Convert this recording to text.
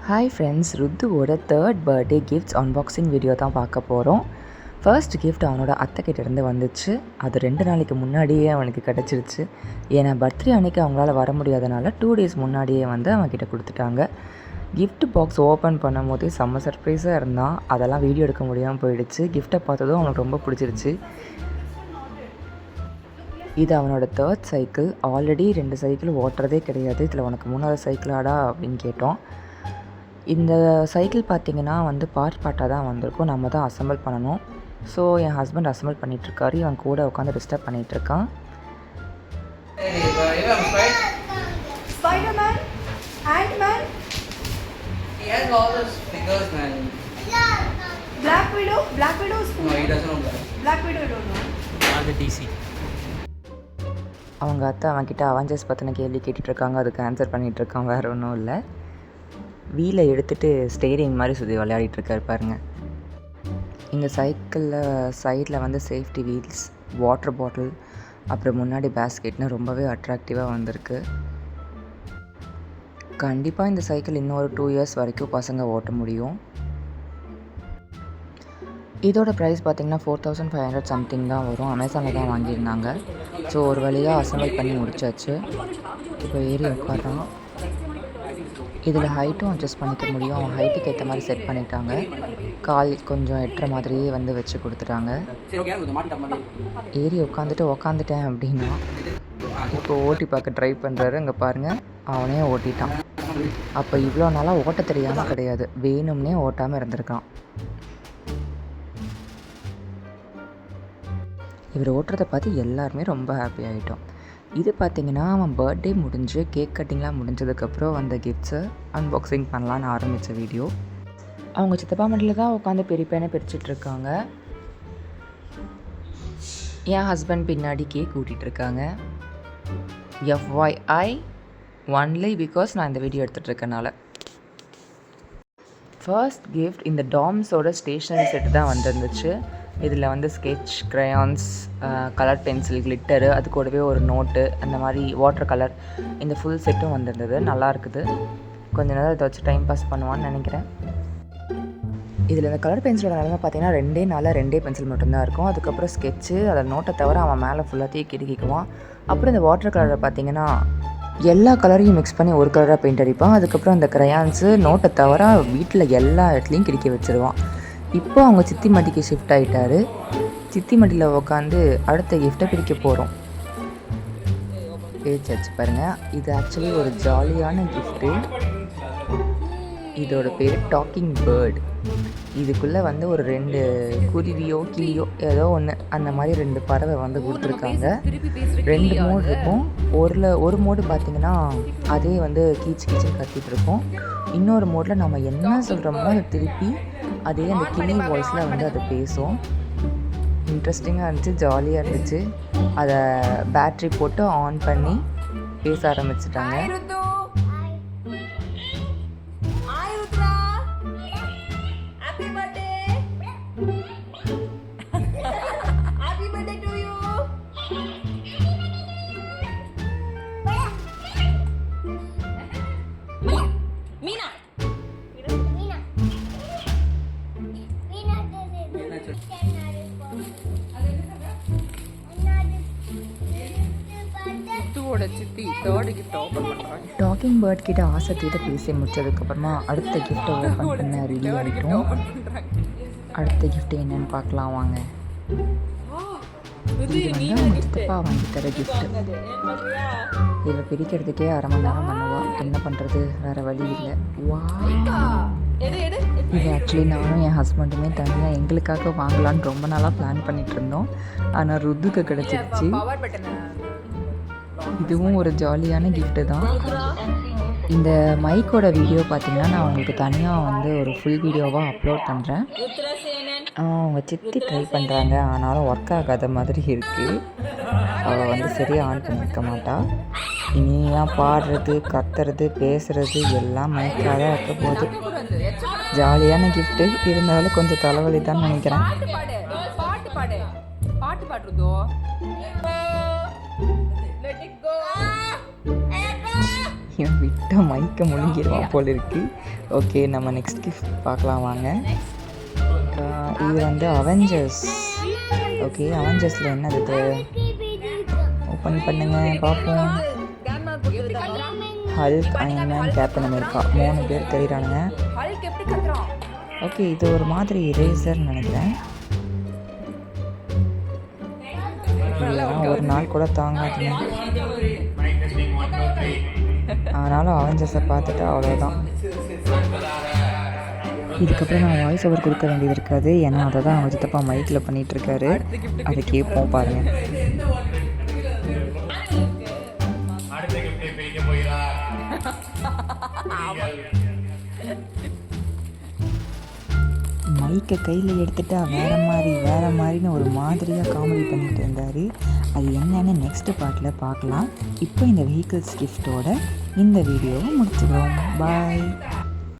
Hi friends, ருத்துவோட 3rd birthday gifts unboxing video தான் பார்க்க போகிறோம். ஃபர்ஸ்ட் கிஃப்ட் அவனோட அத்தைக்கிட்டேருந்து வந்துச்சு. அது 2 நாளைக்கு முன்னாடியே அவனுக்கு கிடச்சிருச்சு. ஏன்னா பர்த்டே அன்றைக்கி அவங்களால வர முடியாதனால 2 டேஸ் முன்னாடியே வந்து அவன்கிட்ட கொடுத்துட்டாங்க. கிஃப்ட் பாக்ஸ் ஓப்பன் பண்ணும் போதே செம்ம சர்ப்ரைஸாக இருந்தான். அதெல்லாம் வீடியோ எடுக்க முடியாமல் போயிடுச்சு. கிஃப்ட்டை பார்த்ததும் அவனுக்கு ரொம்ப பிடிச்சிருச்சு. இது அவனோட 3rd சைக்கிள். ஆல்ரெடி 2 சைக்கிள் ஓட்டுறதே கிடையாது. இதில் உனக்கு 3வது சைக்கிளாடா அப்படின்னு கேட்டோம். இந்த சைக்கிள் பார்த்திங்கன்னா வந்து பார்ட்டாக தான் வந்திருக்கும். நம்ம தான் அசம்பிள் பண்ணணும். ஸோ என் ஹஸ்பண்ட் அசம்பிள் பண்ணிகிட்ருக்காரு. இவன் கூட உட்காந்து disturb பண்ணிகிட்ருக்கான். Spider-Man, Ant-Man, he has all those figures, man. Black Widow is cool. No, he doesn't know that. Black Widow I don't know. All the DC. அவங்க அத்தை அவன்கிட்ட அவெஞ்சர்ஸ் பற்றின கேள்வி கேட்டுட்ருக்காங்க. அதுக்கு ஆன்சர் பண்ணிகிட்ருக்கான். வேறு ஒன்றும் இல்லை. வீலை எடுத்துகிட்டு ஸ்டேரிங் மாதிரி சுற்றி விளையாடிட்டுருக்காரு பாருங்கள். இந்த சைக்கிளில் சைடில் வந்து சேஃப்டி வீல்ஸ், வாட்டர் பாட்டில், அப்புறம் முன்னாடி பேஸ்கெட்னு ரொம்பவே அட்ராக்டிவாக வந்திருக்கு. கண்டிப்பாக இந்த சைக்கிள் இன்னொரு 2 இயர்ஸ் வரைக்கும் பசங்க ஓட்ட முடியும். இதோட ப்ரைஸ் பார்த்திங்கன்னா 4500 சம்திங் தான் வரும். அமேசானில் தான் வாங்கியிருந்தாங்க. ஸோ ஒரு வழியாக அசம்பிள் பண்ணி முடிச்சாச்சு. இப்போ ஏறி உட்காடுறான். இதில் ஹைட்டும் அட்ஜஸ்ட் பண்ணிக்க முடியும். அவன் ஹைட்டுக்கு ஏற்ற மாதிரி செட் பண்ணிட்டாங்க. கால் கொஞ்சம் எட்டுற மாதிரியே வந்து வச்சு கொடுத்துட்டாங்க. ஏறி உட்காந்துட்டேன் அப்படின்னா இப்போ ஓட்டி பார்க்க ட்ரை பண்ணுறாரு. அங்கே பாருங்கள், அவனே ஓட்டிட்டான். அப்போ இவ்வளோ நாளாக ஓட்ட தெரியாமல் கிடையாது, வேணும்னே ஓட்டாமல் இருந்திருக்கான். இவர் ஓட்டுறதை பார்த்து எல்லாருமே ரொம்ப ஹாப்பி ஆகிட்டோம். இது பார்த்திங்கன்னா அவன் பர்த்டே முடிஞ்சு கேக் கட்டிங்லாம் முடிஞ்சதுக்கப்புறம் வந்த கிஃப்ட்ஸை அன்பாக்சிங் பண்ணலான்னு ஆரம்பித்த வீடியோ. அவங்க சித்தப்பா மண்டியில் தான் உட்காந்து பெரியப்பேனை பிரிச்சிட்ருக்காங்க. என் ஹஸ்பண்ட் பின்னாடி கேக் ஊட்டிகிட்ருக்காங்க. FYI ஒன்லி பிகாஸ் நான் இந்த வீடியோ எடுத்துகிட்ருக்கனால. ஃபர்ஸ்ட் கிஃப்ட் இந்த டாம்ஸோட ஸ்டேஷ்னரி செட்டு தான் வந்துருந்துச்சு. இதில் வந்து sketch, crayons, colour pencil, glitter, அது கூடவே ஒரு நோட்டு, அந்த மாதிரி வாட்டர் கலர், இந்த ஃபுல் செட்டும் வந்திருந்தது. நல்லா இருக்குது. கொஞ்ச நேரம் இதை வச்சு டைம் பாஸ் பண்ணுவான்னு நினைக்கிறேன். இதில் இந்த கலர் பென்சிலோட நிலமை பார்த்தீங்கன்னா 2 நாளில் 2 பென்சில் மட்டும்தான் இருக்கும். அதுக்கப்புறம் ஸ்கெட்சு, அதில் நோட்டை தவிர அவன் மேலே ஃபுல்லாத்தையும் கிறுக்கிக்குவான். அப்புறம் இந்த வாட்டர் கலரை பார்த்தீங்கன்னா எல்லா கலரையும் மிக்ஸ் பண்ணி ஒரு கலராக பெயிண்ட் அடிப்பான். அதுக்கப்புறம் அந்த க்ரையான்ஸு, நோட்டை தவிர வீட்டில் எல்லா இடத்துலையும் கிறுக்கி வச்சுருவான். இப்போ அவங்க சித்தி மட்டிக்கு ஷிஃப்ட் ஆகிட்டாரு. சித்தி மட்டியில் உட்காந்து அடுத்த கிஃப்ட்டை பிரிக்க போகிறோம். பேச்சாச்சு பாருங்கள். இது ஆக்சுவலி ஒரு ஜாலியான கிஃப்ட்டு. இதோட பேர் டாக்கிங் பேர்ட். இதுக்குள்ளே வந்து ஒரு 2 குருவியோ கிளியோ ஏதோ ஒன்று, அந்த மாதிரி 2 பறவை வந்து கொடுத்துருக்காங்க. 2 மோடு இருக்கும். ஒரு மோடு பார்த்திங்கன்னா அதே வந்து கீச்சுன்னு கத்திட்டு இருக்கும். இன்னொரு மோடில் நம்ம என்ன சொல்கிறோமோ அதை திருப்பி அதே அந்த கிளி வாய்ஸில் வந்து அது பேசும். இன்ட்ரெஸ்டிங்காக இருந்துச்சு, ஜாலியாக இருந்துச்சு. அதை பேட்ரி போட்டு ஆன் பண்ணி பேச ஆரம்பிச்சிட்டாங்க. டாக்கிங் பேர்ட் கிட்ட ஆசை தீர பேசி முடிச்சதுக்கப்புறமா அடுத்த கிஃப்ட்டை ஓப்பன் பண்ண ரெடி ஆகிட்டோம். அடுத்த கிஃப்ட் என்னன்னு பார்க்கலாம் வாங்க. இது வந்து அவங்க சித்தப்பா வாங்கி தர கிஃப்ட்டு. இதை பிரிக்கிறதுக்கே 1/2 மணி நேரம் பண்ணுவா. என்ன பண்ணுறது, வேறு வழி இல்லை. வா, இது ஆக்சுவலி நானும் என் ஹஸ்பண்டுமே தனியாக எங்களுக்காக வாங்கலான்னு ரொம்ப நாளாக பிளான் பண்ணிகிட்டு இருந்தோம். ஆனால் ருத்துக்கு கிடச்சிருச்சு. இதுவும் ஒரு ஜாலியான கிஃப்ட்டு தான். இந்த மைக்கோட வீடியோ பார்த்திங்கன்னா நான் உங்களுக்கு தனியாக வந்து ஒரு ஃபுல் வீடியோவாக அப்லோட் பண்ணுறேன். அவங்க சித்தி ட்ரை பண்ணுறாங்க, ஆனாலும் ஒர்க் ஆகாத மாதிரி இருக்குது. அவள் வந்து சரியாக ஆன் பண்ணியிருக்க மாட்டாள். இனியாக பாடுறது, கத்துறது, பேசுகிறது எல்லாம் மைக்காக தான் இருக்க போகுது. ஜாலியான கிஃப்ட்டு, இருந்தாலும் கொஞ்சம் தலைவலி தான் நினைக்கிறேன். இவன் விட்டால் மைக்க முழுங்கிடுவான் போல இருக்கு. ஓகே, நம்ம நெக்ஸ்ட் கிஃப்ட் பார்க்கலாம் வாங்க. இது வந்து அவெஞ்சர்ஸ். ஓகே, அவெஞ்சர்ஸில் என்னது இது? ஓப்பன் பண்ணுங்க பார்ப்போம். Hulk, iron man, captain America 3 பேர் தெரியுறானுங்க. ஓகே, இது ஒரு மாதிரி இரேசர்னு நினைக்கிறேன். இதெல்லாம் ஒரு நாள் கூட தாங்காதுங்க. ஆனாலும் அவெஞ்சர்ஸை பார்த்துட்டு அவ்வளோதான். இதுக்கப்புறம் நான் வாய்ஸ் ஓவர் கொடுக்க வேண்டியது இருக்காது, ஏன்னா அதை தான் அவங்க சித்தப்பா மைக்கில் பண்ணிகிட்ருக்காரு. அதை கேட்போம் பாருங்கள். மைக்கை கையில் எடுத்துட்டா வேறு மாதிரின்னு ஒரு மாதிரியாக காமெடி பண்ணிகிட்டு இருந்தார். அது என்னன்னு நெக்ஸ்ட் பார்ட்டில் பார்க்கலாம். இப்போ இந்த வெஹிக்கிள்ஸ் கிஃப்டோட இந்த வீடியோவை முடிச்சுக்கிறோம். பாய்.